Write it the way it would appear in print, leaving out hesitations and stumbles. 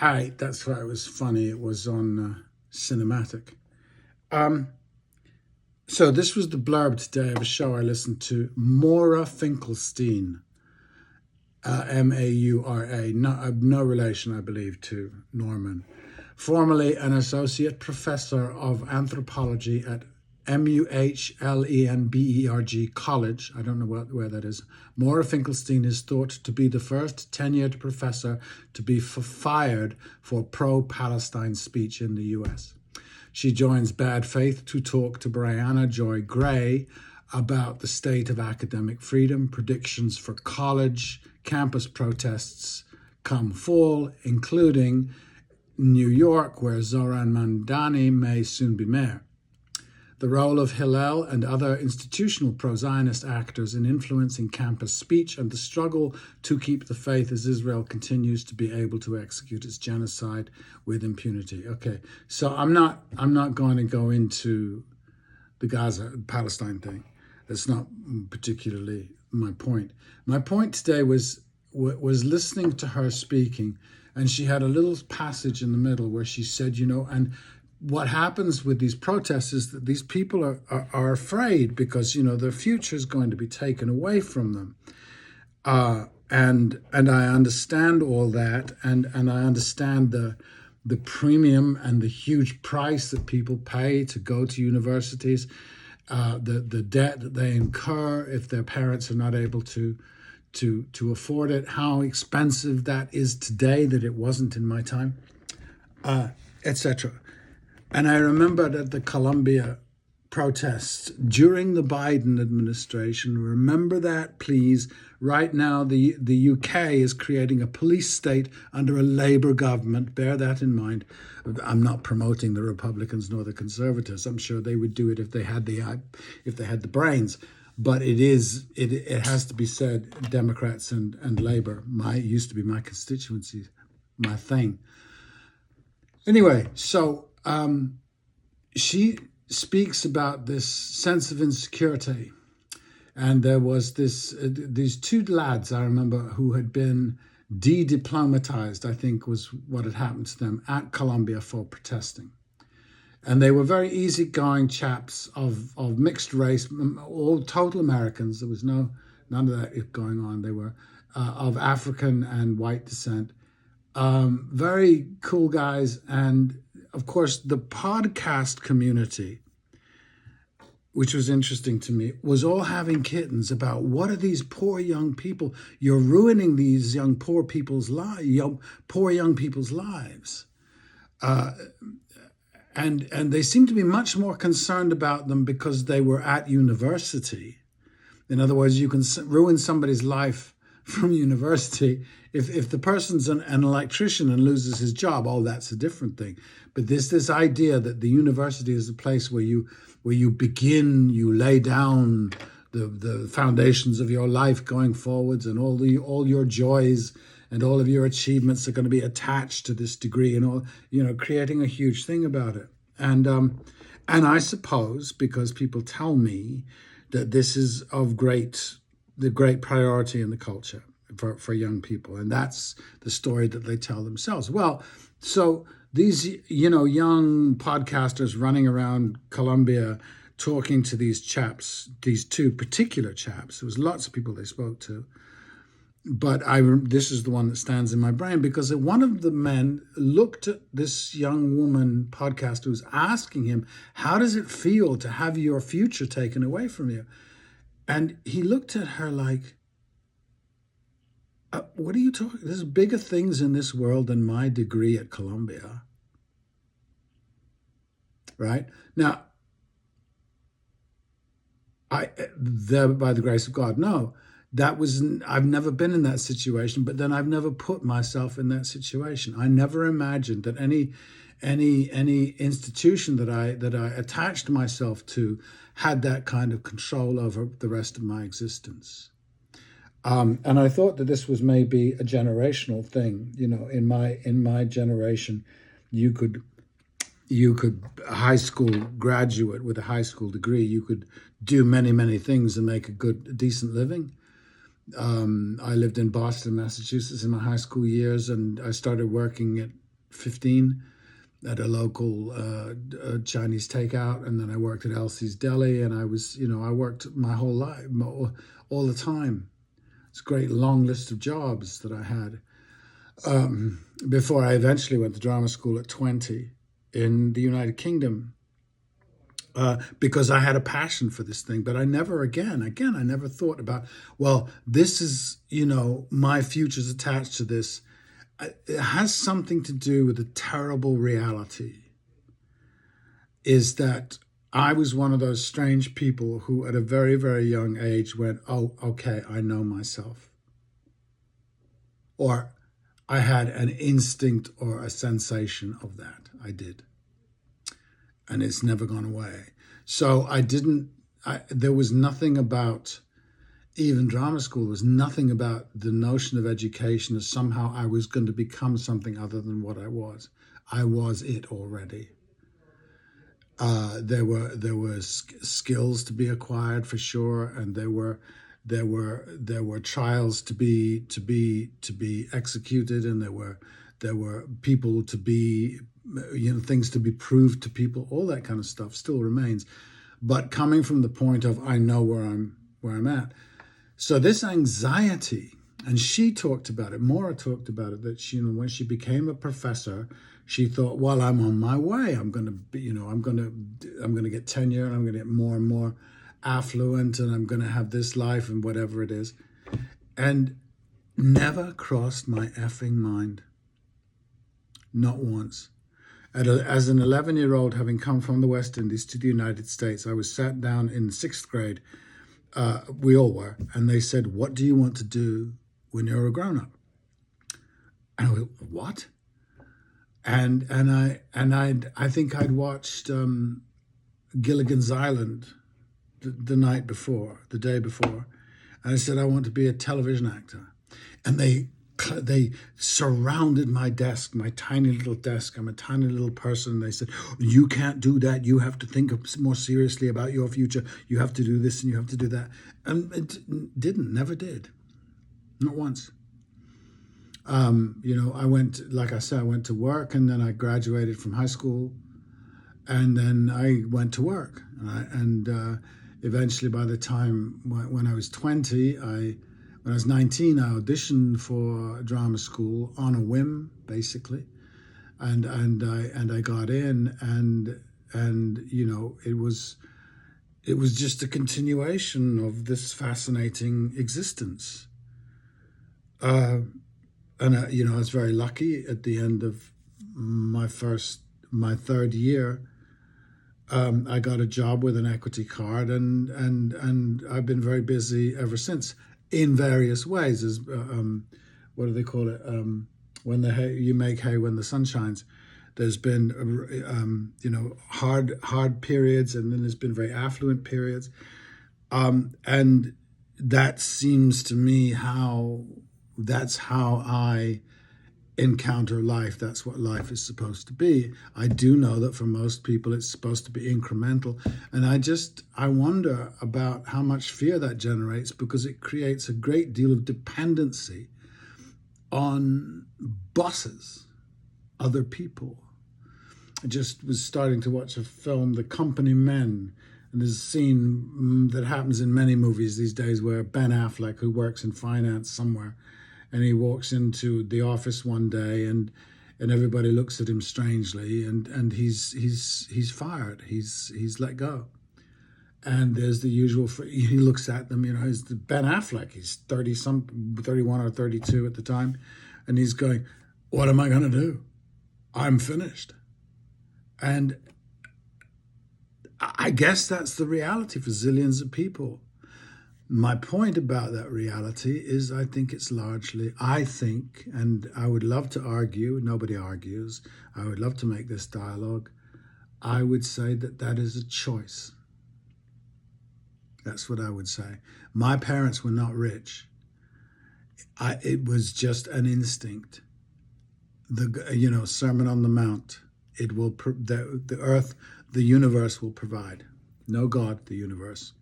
Hi, that's why it was funny. It was on Cinematic. Um, so this was the blurb today of a show I listened to. Maura Finkelstein, Maura, no relation, I believe, to Norman. Formerly an associate professor of anthropology at Muhlenberg College. I don't know where that is. Maura Finkelstein is thought to be the first tenured professor to be fired for pro-Palestine speech in the US. She joins Bad Faith to talk to Brianna Joy Gray about the state of academic freedom, predictions for college campus protests come fall, including New York, where Zoran Mandani may soon be mayor. The role of Hillel and other institutional pro-Zionist actors in influencing campus speech and the struggle to keep the faith as Israel continues to be able to execute its genocide with impunity. Okay, so I'm not going to go into the Gaza-Palestine thing. That's not particularly my point. My point today was listening to her speaking, and she had a little passage in the middle where she said, and what happens with these protests is that these people are afraid because, their future is going to be taken away from them. And I understand all that, and I understand the premium and the huge price that people pay to go to universities, the debt that they incur if their parents are not able to afford it, how expensive that is today that it wasn't in my time, etc. And I remembered at the Columbia protests during the Biden administration, remember that, please. Right now, the UK is creating a police state under a Labour government. Bear that in mind. I'm not promoting the Republicans nor the Conservatives. I'm sure they would do it if they had the brains. But it has to be said, Democrats and Labour, used to be my constituency, my thing. Anyway, so she speaks about this sense of insecurity. And there was these two lads, I remember, who had been de-diplomatized, I think was what had happened to them at Columbia for protesting. And they were very easygoing chaps of mixed race, all total Americans. There was none of that going on. They were of African and white descent. Very cool guys. And of course, the podcast community, which was interesting to me, was all having kittens about what are these poor young people? You're ruining these poor young people's lives. And they seem to be much more concerned about them because they were at university. In other words, you can ruin somebody's life from university. If the person's an electrician and loses his job, that's a different thing. But this idea that the university is a place where you lay down the foundations of your life going forwards, and all your joys and all of your achievements are going to be attached to this degree, and all, creating a huge thing about it. And I suppose because people tell me that this is of the great priority in the culture for young people, and that's the story that they tell themselves. Well, so these young podcasters running around Columbia talking to these chaps, these two particular chaps. There was lots of people they spoke to, but this is the one that stands in my brain because one of the men looked at this young woman podcaster who's asking him, "How does it feel to have your future taken away from you?" And he looked at her like, what are you talking? There's bigger things in this world than my degree at Columbia. Right? Now, by the grace of God, no, I've never been in that situation, but then I've never put myself in that situation. I never imagined that any institution that I attached myself to had that kind of control over the rest of my existence. And I thought that this was maybe a generational thing. In my generation, you could a high school graduate with a high school degree, you could do many, many things and make a decent living. I lived in Boston, Massachusetts in my high school years, and I started working 15 at a local Chinese takeout, and then I worked at Elsie's Deli, and I was, I worked my whole life, all the time. It's a great long list of jobs that I had before I eventually went to drama school at 20 in the United Kingdom. Because I had a passion for this thing, but I never I never thought about, well, this is, my future's attached to this. It has something to do with the terrible reality is that I was one of those strange people who at a very, very young age went, oh, okay, I know myself. Or I had an instinct or a sensation of that. I did. And it's never gone away. So there was nothing about, even drama school, there was nothing about the notion of education as somehow I was going to become something other than what I was. I was it already. There were skills to be acquired for sure, and there were trials to be executed, and there were people to be, things to be proved to people. All that kind of stuff still remains, but coming from the point of I know where I'm at. So this anxiety, and she talked about it. Maura talked about it, that she, when she became a professor, she thought, well, I'm on my way. I'm going to be, I'm going to get tenure, and I'm going to get more and more affluent, and I'm going to have this life and whatever it is. And never crossed my effing mind. Not once. As an 11-year-old, having come from the West Indies to the United States, I was sat down in 6th grade. We all were, and they said, "What do you want to do when you're a grown-up?" And I went, "What?" And I think I'd watched Gilligan's Island the day before, and I said, "I want to be a television actor," and they surrounded my desk, my tiny little desk. I'm a tiny little person. They said, "You can't do that. You have to think more seriously about your future. You have to do this and you have to do that." And it never did. Not once. I went, like I said, I went to work, and then I graduated from high school, and then I went to work. And eventually, by the time when I was 20, when I was 19, I auditioned for drama school on a whim, basically, and I got in, and it was just a continuation of this fascinating existence. And I was very lucky at the end of my 3rd year. I got a job with an equity card, and I've been very busy ever since, in various ways. As what do they call it? When you make hay when the sun shines. There's been hard periods, and then there's been very affluent periods, and that seems to me that's how I encounter life. That's what life is supposed to be. I do know that for most people it's supposed to be incremental, and I wonder about how much fear that generates, because it creates a great deal of dependency on bosses, other people. I just was starting to watch a film, The Company Men, and there's a scene that happens in many movies these days where Ben Affleck, who works in finance somewhere, and he walks into the office one day, and everybody looks at him strangely, and he's fired. He's let go. And there's the usual. He looks at them. He's Ben Affleck. He's 31 or 32 at the time, and he's going, "What am I going to do? I'm finished." And I guess that's the reality for zillions of people. My point about that reality is I think, and I would love to argue, nobody argues, I would love to make this dialogue, I would say that is a choice. That's what I would say. My parents were not rich. It was just an instinct. Sermon on the Mount. It will, the earth, the universe will provide. No God, the universe.